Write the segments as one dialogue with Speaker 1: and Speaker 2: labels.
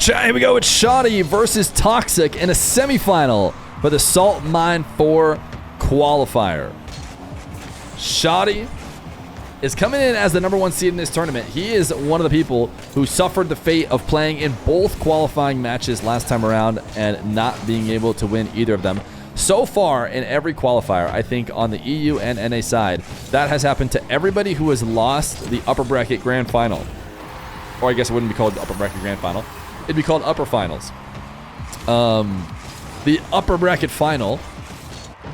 Speaker 1: Here we go with Shadi versus Toxic in a semifinal for the Salt Mine 4 qualifier. Shadi is coming in as the #1 seed in this tournament. He is one of the people who suffered the fate of playing in both qualifying matches last time around and not being able to win either of them. So far in every qualifier, I think on the EU and NA side, that has happened to everybody who has lost the upper bracket grand final. Or I guess it wouldn't be called the upper bracket grand final. It'd be called upper finals. The upper bracket final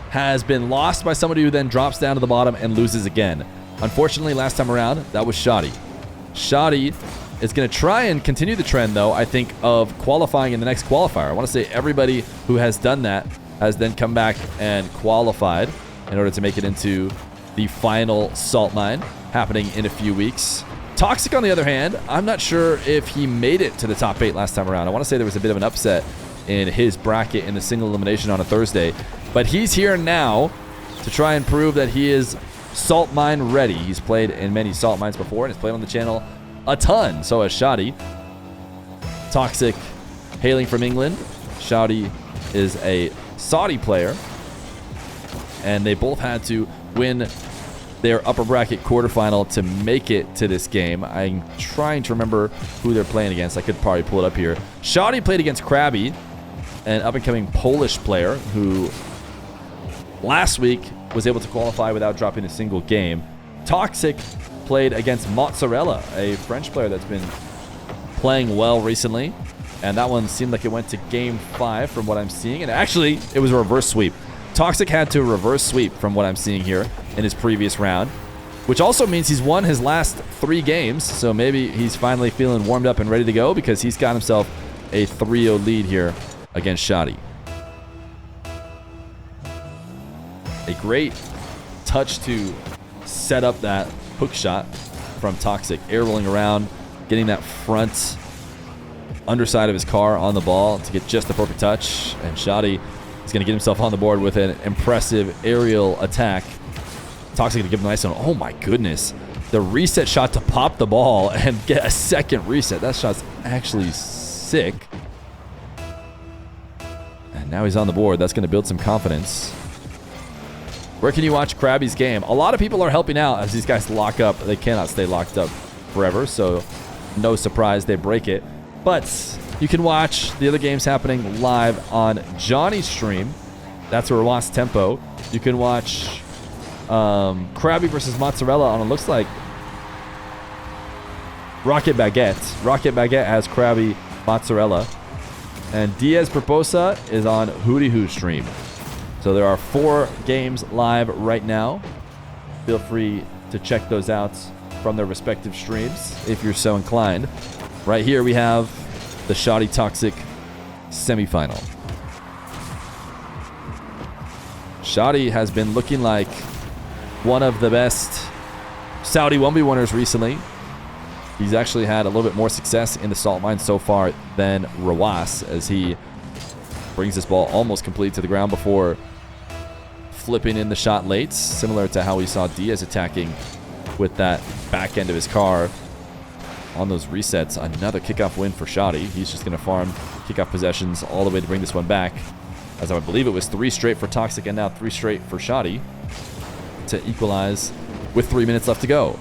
Speaker 1: has been lost by somebody who then drops down to the bottom and loses again. Unfortunately, last time around, that was Shadi. Shadi is going to try and continue the trend, though, I think, of qualifying in the next qualifier. I want to say everybody who has done that has then come back and qualified in order to make it into the final Salt Mine happening in a few weeks. Toxic, on the other hand, I'm not sure if he made it to the top 8 last time around. I want to say there was a bit of an upset in his bracket in the single elimination on a Thursday. But he's here now to try and prove that he is Salt Mine ready. He's played in many Salt Mines before and has played on the channel a ton. So has Shadi. Toxic, hailing from England. Shadi is a Saudi player. And they both had to win their upper bracket quarterfinal to make it to this game. I'm trying to remember who they're playing against. I could probably pull it up here. Shadi played against Krabby, an up-and-coming Polish player who last week was able to qualify without dropping a single game. Toxic played against Mozzarella, a French player that's been playing well recently. And that one seemed like it went to game 5 from what I'm seeing. And actually, it was a reverse sweep. Toxic had to reverse sweep from what I'm seeing here in his previous round, which also means he's won his last 3 games. So maybe he's finally feeling warmed up and ready to go because he's got himself a 3-0 lead here against Shadi. A great touch to set up that hook shot from Toxic. Air rolling around, getting that front underside of his car on the ball to get just the perfect touch. And Shadi is going to get himself on the board with an impressive aerial attack. Toxic going to give him a nice one. Oh my goodness. The reset shot to pop the ball and get a second reset. That shot's actually sick. And now he's on the board. That's going to build some confidence. Where can you watch Krabby's game? A lot of people are helping out as these guys lock up. They cannot stay locked up forever, so no surprise they break it. But you can watch the other games happening live on Johnny's stream. That's where Ross Tempo. You can watch Krabby versus Mozzarella on, it looks like, Rocket Baguette. Rocket Baguette has Krabby Mozzarella. And Diaz Proposa is on Hootie Hoo stream. So there are 4 games live right now. Feel free to check those out from their respective streams if you're so inclined. Right here we have the Shadi Toxic semifinal. Shadi has been looking like one of the best Saudi 1v winners recently. He's actually had a little bit more success in the Salt Mine so far than Rawas, as he brings this ball almost complete to the ground before flipping in the shot late, similar to how we saw Diaz attacking with that back end of his car on those resets. Another kickoff win for Shadi. He's just going to farm kickoff possessions all the way to bring this one back, as I believe it was 3 straight for Toxic and now 3 straight for Shadi to equalize with 3 minutes left to go.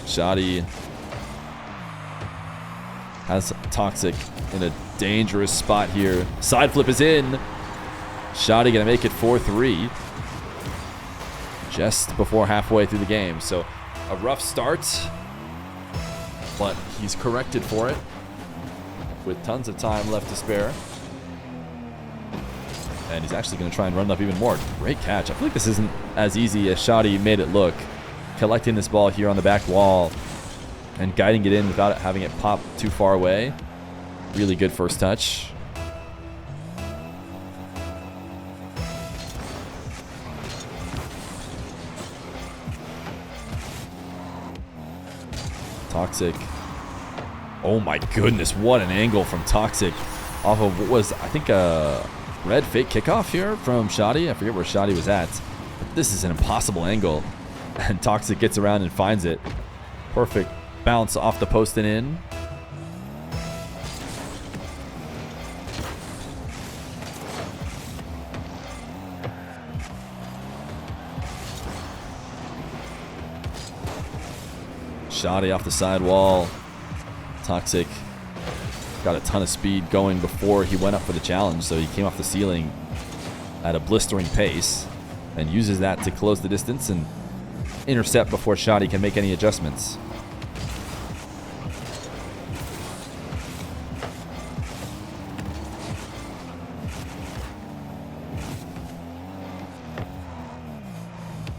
Speaker 1: Shadi has Toxic in a dangerous spot here. Side flip is in. Shadi gonna make it 4-3 just before halfway through the game. So a rough start, but he's corrected for it with tons of time left to spare. And he's actually gonna try and run it up even more. Great catch. I feel like this isn't as easy as Shadi made it look. Collecting this ball here on the back wall and guiding it in without having it pop too far away. Really good first touch. Toxic. Oh my goodness, what an angle from Toxic off of what was, I think, a red fake kickoff here from Shadi. I forget where Shadi was at. But this is an impossible angle. And Toxic gets around and finds it. Perfect bounce off the post and in. Shadi off the side wall. Toxic got a ton of speed going before he went up for the challenge, so he came off the ceiling at a blistering pace and uses that to close the distance and intercept before Shadi can make any adjustments.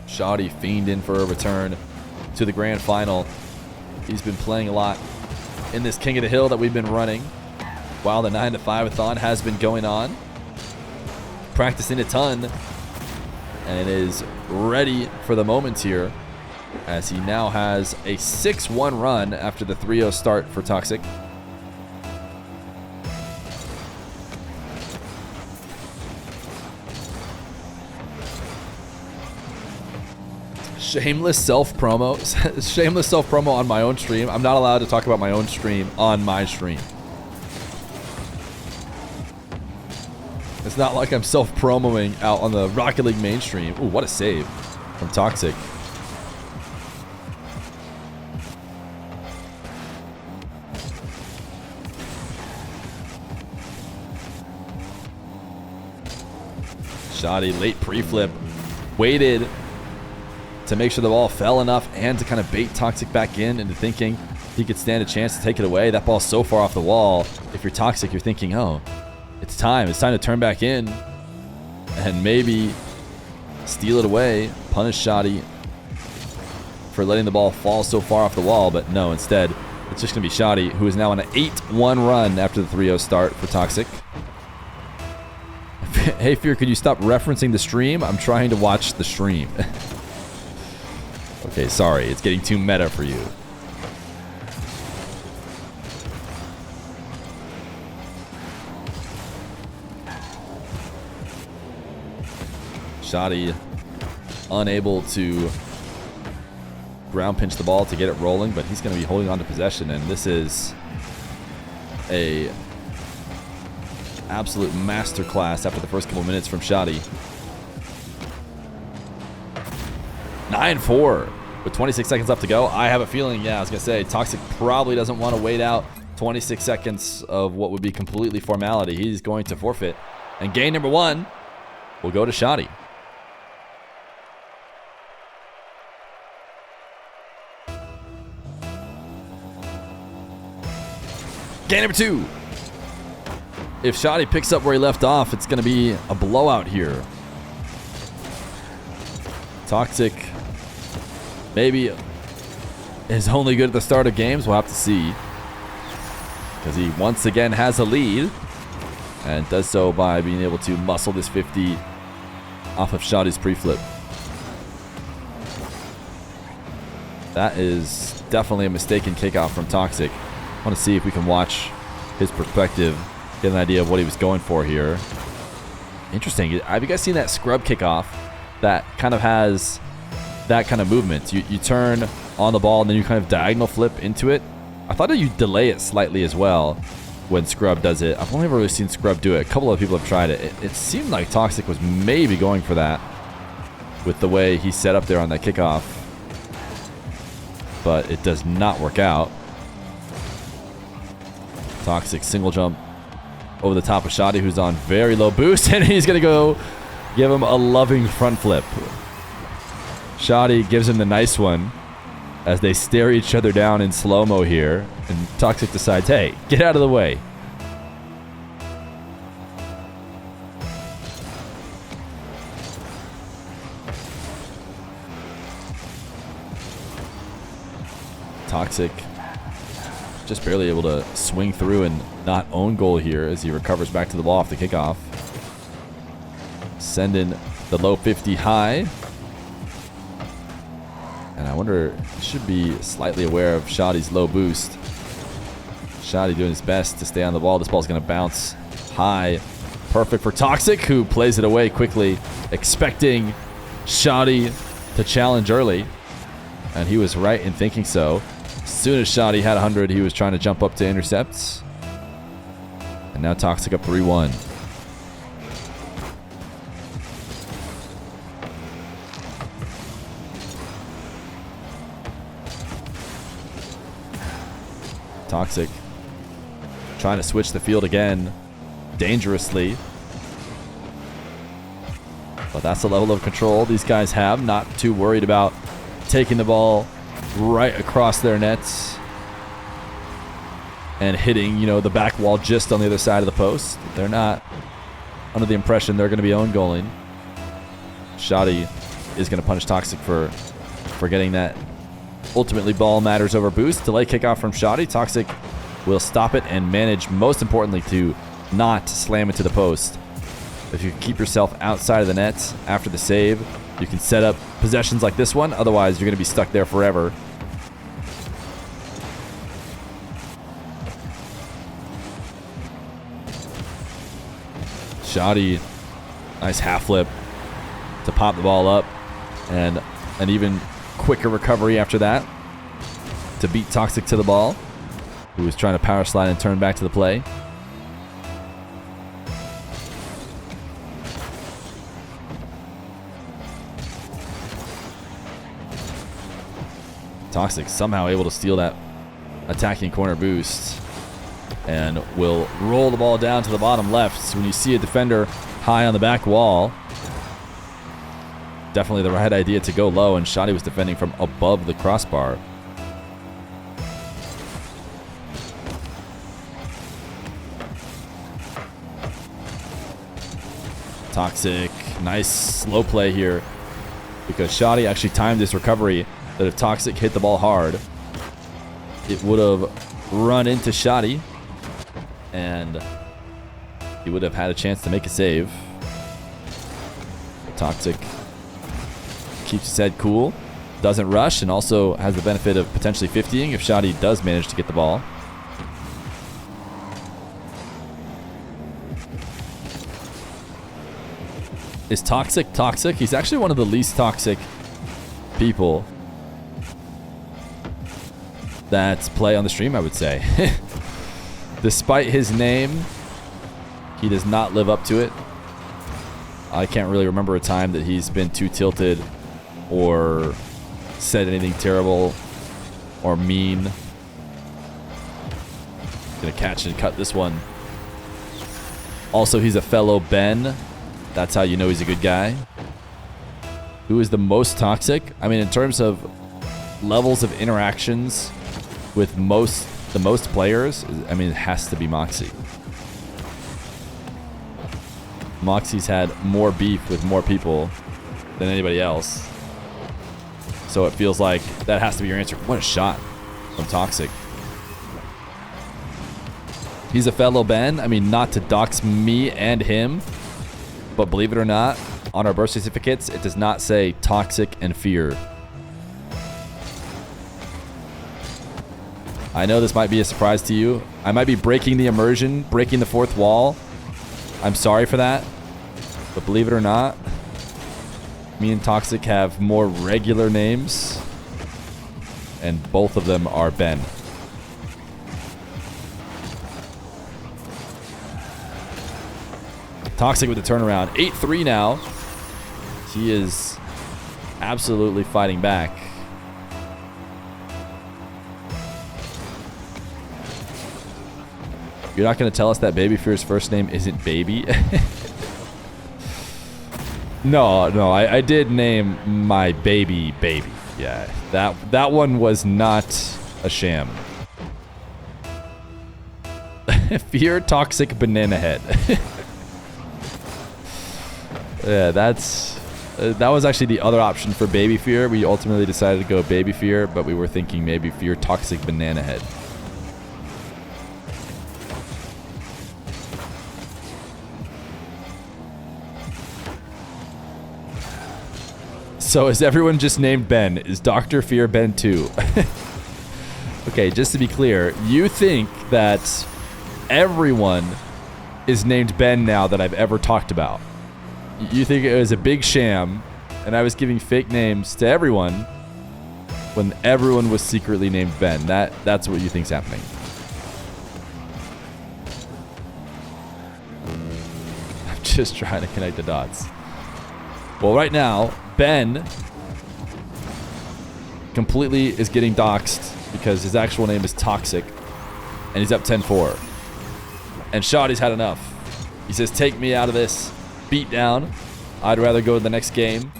Speaker 1: Shadi fiending for a return to the grand final. He's been playing a lot in this King of the Hill that we've been running while the 9 to 5-a-thon has been going on. Practicing a ton and is ready for the moment here as he now has a 6-1 run after the 3-0 start for Toxic. Shameless self-promo. Shameless self-promo on my own stream. I'm not allowed to talk about my own stream on my stream. It's not like I'm self-promoing out on the Rocket League mainstream. Ooh, what a save from Toxic. Shadi late pre-flip. Waited to make sure the ball fell enough and to kind of bait Toxic back in into thinking he could stand a chance to take it away. That ball's so far off the wall. If you're Toxic, you're thinking, oh, it's time. It's time to turn back in and maybe steal it away, punish Shadi for letting the ball fall so far off the wall. But no, instead, it's just going to be Shadi, who is now on an 8-1 run after the 3-0 start for Toxic. Hey, Fear, could you stop referencing the stream? I'm trying to watch the stream. Okay, sorry. It's getting too meta for you. Shadi unable to ground pinch the ball to get it rolling, but he's going to be holding on to possession, and this is a absolute masterclass after the first couple minutes from Shadi. 9-4 with 26 seconds left to go. I have a feeling, I was going to say, Toxic probably doesn't want to wait out 26 seconds of what would be completely formality. He's going to forfeit. And game number 1 will go to Shadi. Game number 2. If Shadi picks up where he left off, it's going to be a blowout here. Toxic maybe is only good at the start of games. We'll have to see, because he once again has a lead and does so by being able to muscle this 50 off of Shadi's pre-flip. That is definitely a mistaken kickoff from Toxic. I want to see if we can watch his perspective, get an idea of what he was going for here. Interesting. Have you guys seen that scrub kickoff that kind of has that kind of movement? You turn on the ball and then you kind of diagonal flip into it. I thought that you delay it slightly as well when Scrub does it. I've only really seen Scrub do it. A couple of people have tried it. It seemed like Toxic was maybe going for that with the way he set up there on that kickoff, but it does not work out. Toxic single jump over the top of Shadi, who's on very low boost, and he's going to go give him a loving front flip. Shadi gives him the nice one as they stare each other down in slow-mo here, and Toxic decides, hey, get out of the way. Toxic just barely able to swing through and not own goal here as he recovers back to the ball off the kickoff. Sending the low 50 high. And I wonder, should be slightly aware of Shadi's low boost. Shadi doing his best to stay on the ball. This ball's going to bounce high. Perfect for Toxic, who plays it away quickly, expecting Shadi to challenge early. And he was right in thinking so. As soon as Shadi had 100, he was trying to jump up to intercepts. And now Toxic up 3-1. Toxic trying to switch the field again dangerously. But that's the level of control these guys have. Not too worried about taking the ball right across their nets and hitting, you know, the back wall just on the other side of the post. They're not under the impression they're going to be own goaling. Shadi is going to punish Toxic for getting that ultimately ball matters over boost. Delay kickoff from Shadi. Toxic will stop it and manage, most importantly, to not slam into the post. If you can keep yourself outside of the nets after the save, you can set up possessions like this one. Otherwise, you're going to be stuck there forever. Shadi, nice half flip to pop the ball up, and an even quicker recovery after that to beat Toxic to the ball, who was trying to power slide and turn back to the play. Toxic somehow able to steal that attacking corner boost and will roll the ball down to the bottom left. So when you see a defender high on the back wall, definitely the right idea to go low, and Shadi was defending from above the crossbar. Toxic, nice slow play here, because Shadi actually timed this recovery that if Toxic hit the ball hard, it would have run into Shadi and he would have had a chance to make a save. Toxic keeps his head cool, doesn't rush, and also has the benefit of potentially 50ing if Shadi does manage to get the ball. Is Toxic toxic? He's actually one of the least toxic people that play on the stream, I would say. Despite his name, he does not live up to it. I can't really remember a time that he's been too tilted or said anything terrible or mean. Gonna catch and cut this one. Also, he's a fellow Ben. That's how you know he's a good guy. Who is the most toxic? I mean, in terms of levels of interactions with the most players, I mean, it has to be Moxie. Moxie's had more beef with more people than anybody else. So it feels like that has to be your answer. What a shot from Toxic. He's a fellow Ben. I mean, not to dox me and him, but believe it or not, on our birth certificates, it does not say Toxic and Feer. I know this might be a surprise to you. I might be breaking the immersion, breaking the fourth wall. I'm sorry for that. But believe it or not, me and Toxic have more regular names, and both of them are Ben. Toxic with the turnaround. 8-3 now. He is absolutely fighting back. You're not going to tell us that Baby Fear's first name isn't Baby? No, I did name my baby. Yeah, that one was not a sham. Fear Toxic Banana Head. Yeah, that was actually the other option for Baby Fear. We ultimately decided to go Baby Fear, but we were thinking maybe Fear Toxic Banana Head. So is everyone just named Ben? Is Dr. Fear Ben too? Okay, just to be clear, you think that everyone is named Ben now that I've ever talked about. You think it was a big sham and I was giving fake names to everyone, when everyone was secretly named Ben. That's what you think's happening. I'm just trying to connect the dots. Well, right now, Ben completely is getting doxxed because his actual name is Toxic, and he's up 10-4. And Shadi's had enough. He says, take me out of this beat down. I'd rather go to the next game,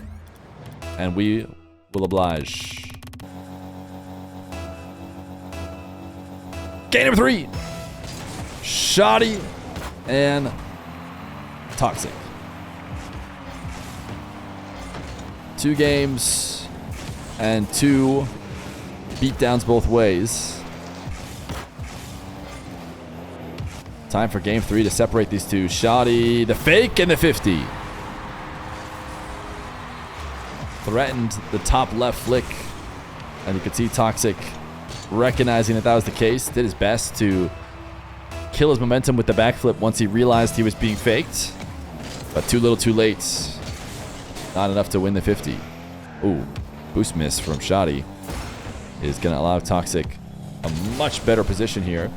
Speaker 1: and we will oblige. Game number 3. Shadi and Toxic. 2 games and 2 beatdowns both ways. Time for game 3 to separate these two. Shadi, the fake, and the 50. Threatened the top left flick, and you could see Toxic recognizing that was the case. Did his best to kill his momentum with the backflip once he realized he was being faked, but too little too late. Not enough to win the 50. Ooh, boost miss from Shadi is going to allow Toxic a much better position here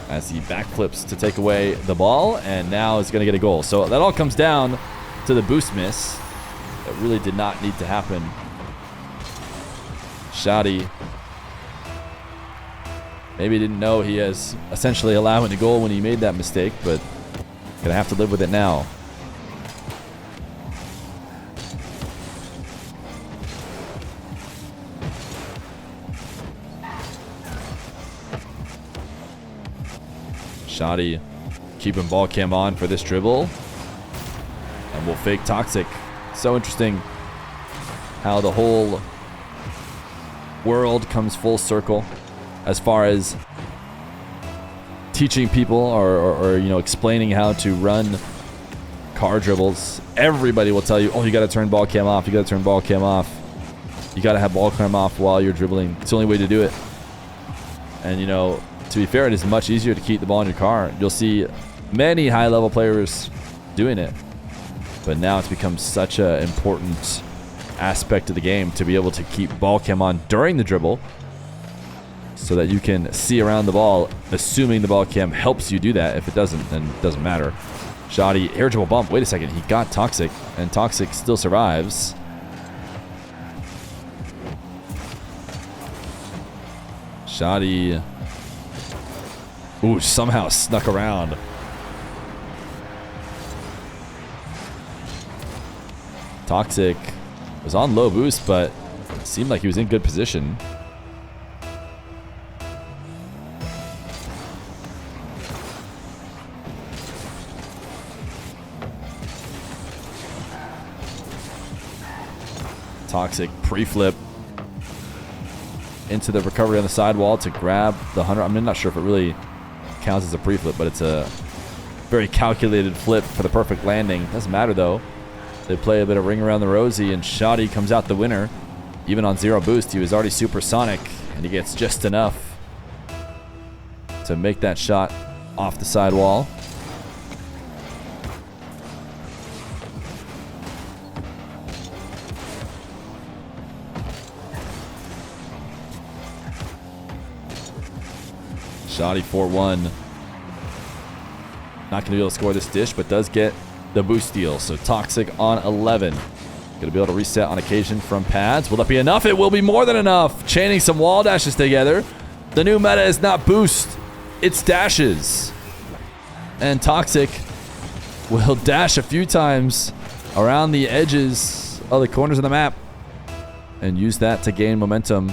Speaker 1: as he backflips to take away the ball, and now is going to get a goal. So that all comes down to the boost miss. That really did not need to happen. Shadi maybe didn't know he is essentially allowing the goal when he made that mistake, but gonna have to live with it now. Shadi keeping ball cam on for this dribble, and will fake Toxic. So interesting how the whole world comes full circle as far as teaching people or you know, explaining how to run car dribbles. Everybody will tell you, oh, you got to turn ball cam off. You got to turn ball cam off. You got to have ball cam off while you're dribbling. It's the only way to do it. And, you know, to be fair, it is much easier to keep the ball in your car. You'll see many high-level players doing it. But now it's become such an important aspect of the game to be able to keep ball cam on during the dribble so that you can see around the ball, assuming the ball cam helps you do that. If it doesn't, then it doesn't matter. Shadi, air dribble bump. Wait a second. He got Toxic, and Toxic still survives. Shadi, ooh, somehow snuck around. Toxic was on low boost, but it seemed like he was in good position. Toxic pre-flip into the recovery on the sidewall to grab the 100. I'm not sure if it really counts as a pre-flip, but it's a very calculated flip for the perfect landing. Doesn't matter though. They play a bit of ring around the rosy, and Shadi comes out the winner. Even on 0 boost, he was already supersonic, and he gets just enough to make that shot off the sidewall. Shadi 4-1. Not going to be able to score this dish, but does get the boost steal. So Toxic on 11. Going to be able to reset on occasion from pads. Will that be enough? It will be more than enough. Chaining some wall dashes together. The new meta is not boost, it's dashes. And Toxic will dash a few times around the edges of the corners of the map and use that to gain momentum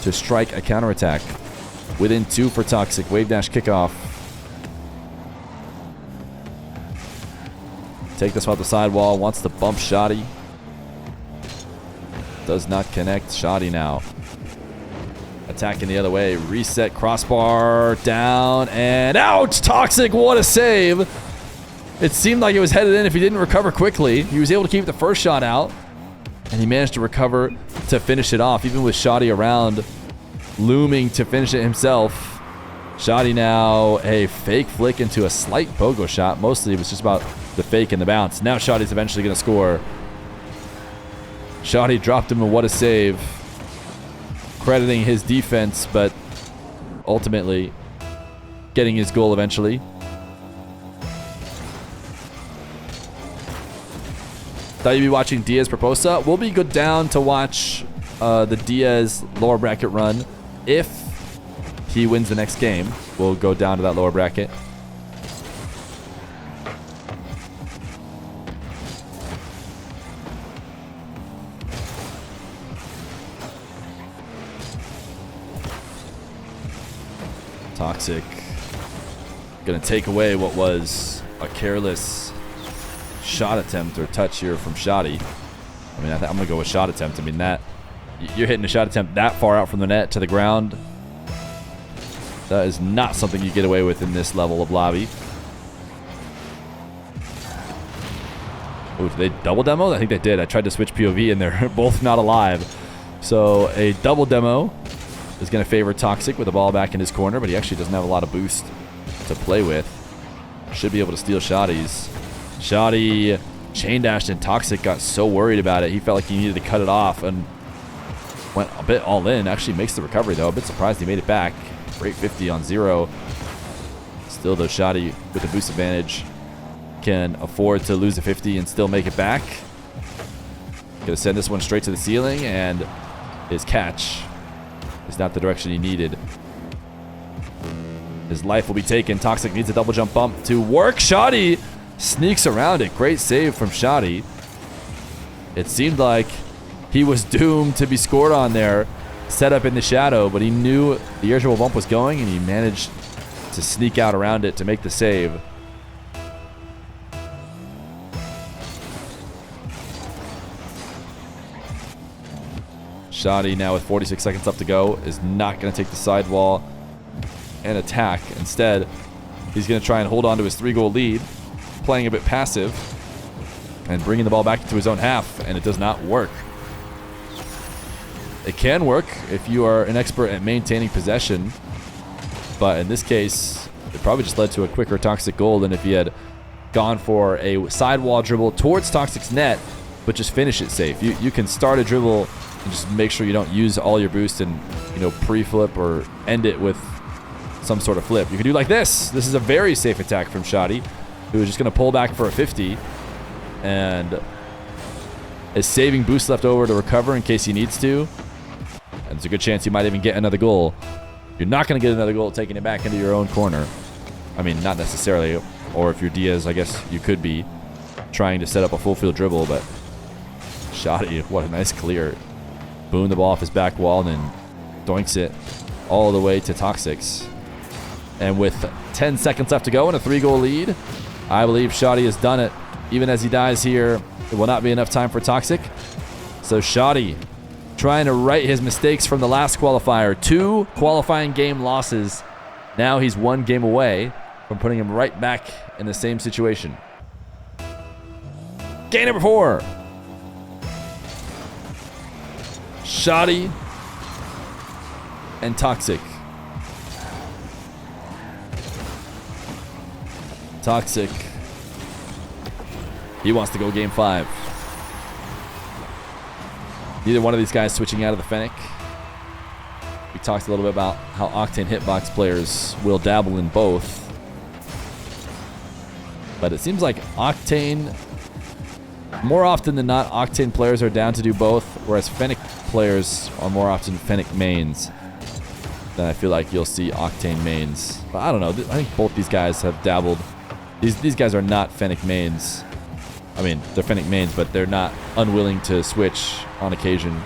Speaker 1: to strike a counterattack. Within 2 for Toxic. Wave dash kickoff. Take this off the sidewall. Wants to bump Shadi. Does not connect. Shadi now attacking the other way. Reset crossbar down and out. Toxic, what a save. It seemed like it was headed in if he didn't recover quickly. He was able to keep the first shot out, and he managed to recover to finish it off, even with Shadi around, looming to finish it himself. Shadi now a fake flick into a slight pogo shot. Mostly it was just about the fake and the bounce. Now Shadi's eventually going to score. Shadi dropped him, and what a save. Crediting his defense, but ultimately getting his goal eventually. Thought you'd be watching Diaz Proposa. We'll be good down to watch the Diaz lower bracket run. If he wins the next game, we'll go down to that lower bracket. Toxic gonna take away what was a careless shot attempt or touch here from Shadi. I mean, I'm gonna go with shot attempt. I mean, that you're hitting a shot attempt that far out from the net to the ground. That is not something you get away with in this level of lobby. Oh, did they double demo? I think they did. I tried to switch POV and they're both not alive. So a double demo is going to favor Toxic with the ball back in his corner, but he actually doesn't have a lot of boost to play with. Should be able to steal Shadi's. Shadi chain dashed and Toxic got so worried about it. He felt like he needed to cut it off and went a bit all in. Actually makes the recovery though. A bit surprised he made it back. Great 50 on 0. Still though, Shadi with a boost advantage can afford to lose a 50 and still make it back. Gonna send this one straight to the ceiling, and his catch is not the direction he needed. His life will be taken. Toxic needs a double jump bump to work. Shadi sneaks around it. Great save from Shadi. It seemed like he was doomed to be scored on there, set up in the shadow, but he knew the air dribble bump was going, and he managed to sneak out around it to make the save. Shadi now with 46 seconds left to go is not going to take the sidewall and attack. Instead, he's going to try and hold on to his 3-goal lead, playing a bit passive and bringing the ball back into his own half, and it does not work. It can work if you are an expert at maintaining possession, but in this case, it probably just led to a quicker Toxic goal than if he had gone for a sidewall dribble towards Toxic's net, but just finish it safe. You can start a dribble and just make sure you don't use all your boost and, you know, pre-flip or end it with some sort of flip. You can do like this. This is a very safe attack from Shadi, who is just going to pull back for a 50 and is saving boost left over to recover in case he needs to. And there's a good chance he might even get another goal. You're not going to get another goal taking it back into your own corner. I mean, not necessarily. Or if you're Diaz, I guess you could be trying to set up a full field dribble, but Shadi, what a nice clear. Boom the ball off his back wall and then doinks it all the way to Toxic's. And with 10 seconds left to go and a 3-goal lead, I believe Shadi has done it. Even as he dies here, it will not be enough time for Toxic. So Shadi trying to right his mistakes from the last qualifier. 2 qualifying game losses. Now he's 1 game away from putting him right back in the same situation. Game number 4. Shadi and Toxic. Toxic. He wants to go game 5. Neither one of these guys switching out of the Fennec. We talked a little bit about how Octane hitbox players will dabble in both. But it seems like Octane, more often than not, Octane players are down to do both, whereas Fennec players are more often Fennec mains. Then I feel like you'll see Octane mains. But I don't know. I think both these guys have dabbled. These guys are not Fennec mains. I mean, they're Fennec mains, but they're not unwilling to switch on occasion.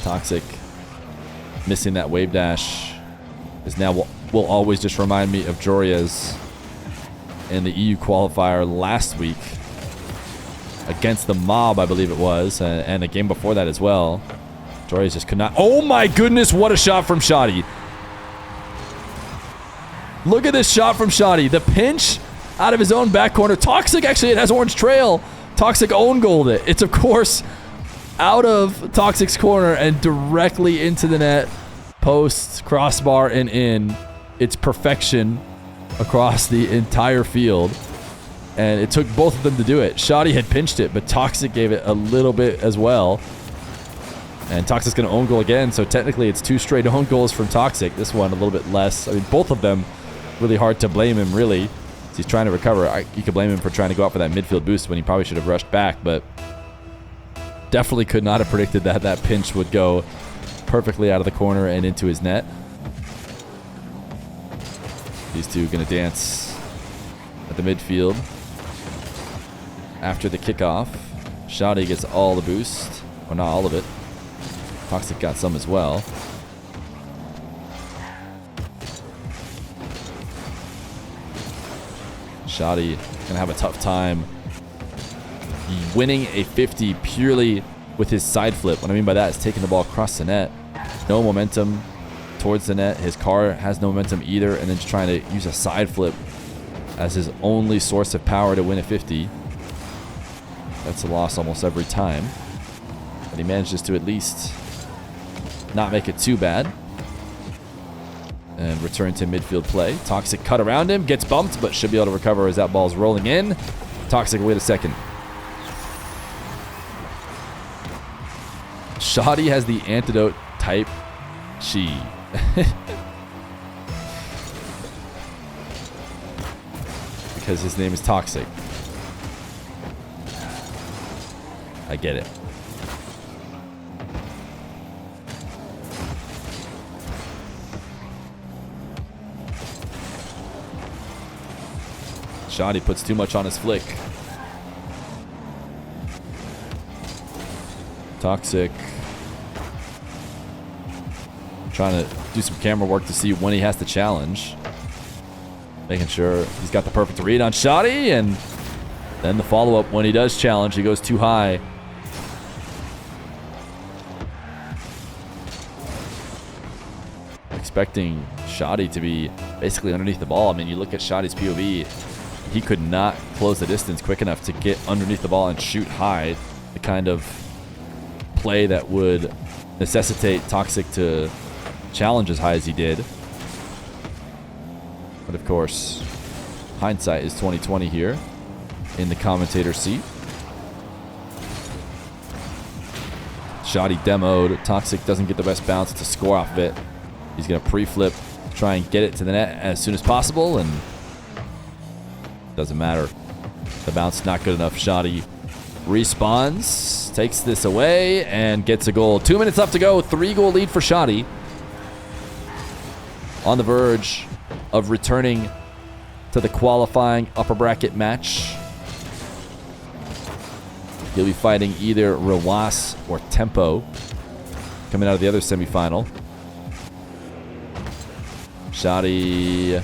Speaker 1: Toxic missing that wave dash is now will always just remind me of Joria's in the EU qualifier last week against the Mob, I believe it was, and a game before that as well. Joria's just could not. Oh my goodness, what a shot from Shadi. Look at this shot from Shadi. The pinch out of his own back corner. Toxic, actually, it has orange trail. Toxic own goaled it. It's, of course, out of Toxic's corner and directly into the net. post, crossbar, and in. It's perfection across the entire field. And it took both of them to do it. Shadi had pinched it, but Toxic gave it a little bit as well. And Toxic's going to own goal again, so technically it's 2 straight own goals from Toxic. This one a little bit less. I mean, both of them really hard to blame him, really. He's trying to recover. You could blame him for trying to go out for that midfield boost when he probably should have rushed back, but definitely could not have predicted that that pinch would go perfectly out of the corner and into his net. These two going to dance at the midfield. After the kickoff, Shadi gets all the boost. Well, not all of it. Toxic got some as well. Shadi gonna have a tough time winning a 50 purely with his side flip. What I mean by that is taking the ball across the net. No momentum towards the net. His car has no momentum either, and then just trying to use a side flip as his only source of power to win a 50. That's a loss almost every time. But he manages to at least not make it too bad. And return to midfield play. Toxic cut around him, gets bumped, but should be able to recover as that ball's rolling in. Toxic, wait a second. Shadi has the antidote type chi. Because his name is Toxic. I get it. Shadi puts too much on his flick. Toxic. Trying to do some camera work to see when he has to challenge. Making sure he's got the perfect read on Shadi, and then the follow-up when he does challenge, he goes too high. Expecting Shadi to be basically underneath the ball. I mean, you look at Shadi's POV, he could not close the distance quick enough to get underneath the ball and shoot high. The kind of play that would necessitate Toxic to challenge as high as he did. But of course, hindsight is 20/20 here in the commentator seat. Shadi demoed. Toxic doesn't get the best bounce to score off of it. He's going to pre-flip, try and get it to the net as soon as possible, and doesn't matter. The bounce not good enough. Shadi respawns, takes this away, and gets a goal. 2 minutes left to go. 3-goal lead for Shadi. On the verge of returning to the qualifying upper bracket match. He'll be fighting either Rawas or Tempo coming out of the other semifinal. Shadi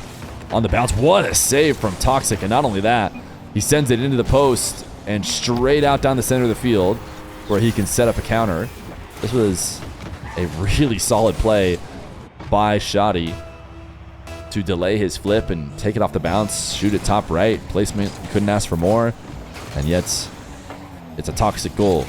Speaker 1: on the bounce. What a save from Toxic. And not only that, he sends it into the post and straight out down the center of the field where he can set up a counter. This was a really solid play by Shadi to delay his flip and take it off the bounce, shoot it top right. Placement, couldn't ask for more. And yet, it's a Toxic goal.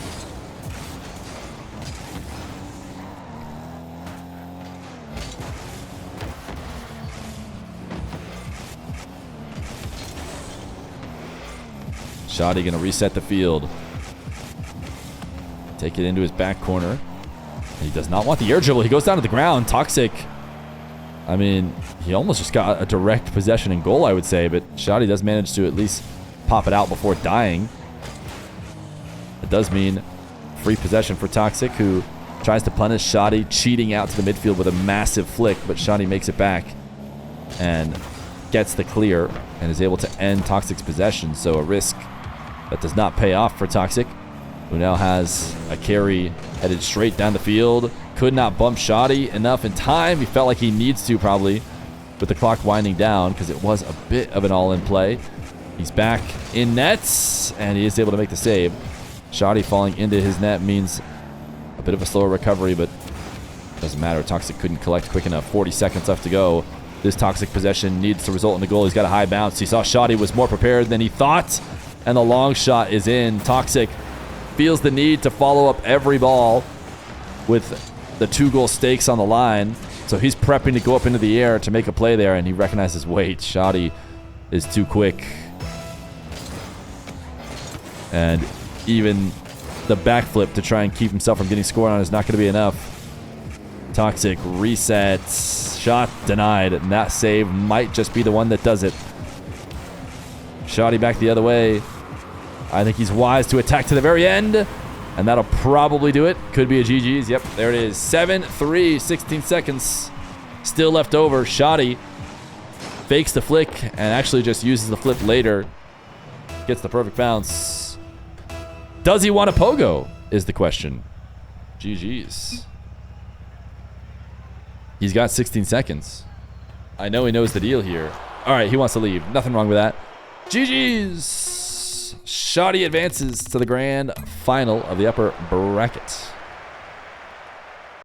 Speaker 1: Shadi going to reset the field. Take it into his back corner. He does not want the air dribble. He goes down to the ground. Toxic, I mean, he almost just got a direct possession and goal, I would say, but Shadi does manage to at least pop it out before dying. It does mean free possession for Toxic, who tries to punish Shadi, cheating out to the midfield with a massive flick, but Shadi makes it back and gets the clear and is able to end Toxic's possession. So a risk that does not pay off for Toxic, who now has a carry headed straight down the field. Could not bump Shadi enough in time. He felt like he needs to, probably, with the clock winding down, because it was a bit of an all-in play. He's back in nets, and he is able to make the save. Shadi falling into his net means a bit of a slower recovery, but doesn't matter. Toxic couldn't collect quick enough. 40 seconds left to go. This Toxic possession needs to result in a goal. He's got a high bounce. He saw Shadi was more prepared than he thought, and the long shot is in. Toxic feels the need to follow up every ball with the 2-goal stakes on the line So he's prepping to go up into the air to make a play there, and he recognizes, wait, Shadi is too quick. And even the backflip to try and keep himself from getting scored on is not going to be enough. Toxic resets. Shot denied. And that save might just be the one that does it. Shadi back the other way. I think he's wise to attack to the very end. And that'll probably do it. Could be a GG's. Yep, there it is. 7-3, 16 seconds. Still left over. Shadi fakes the flick and actually just uses the flip later. Gets the perfect bounce. Does he want a pogo is the question. GG's. He's got 16 seconds. I know he knows the deal here. All right, he wants to leave. Nothing wrong with that. GG's. Shadi advances to the grand final of the upper bracket.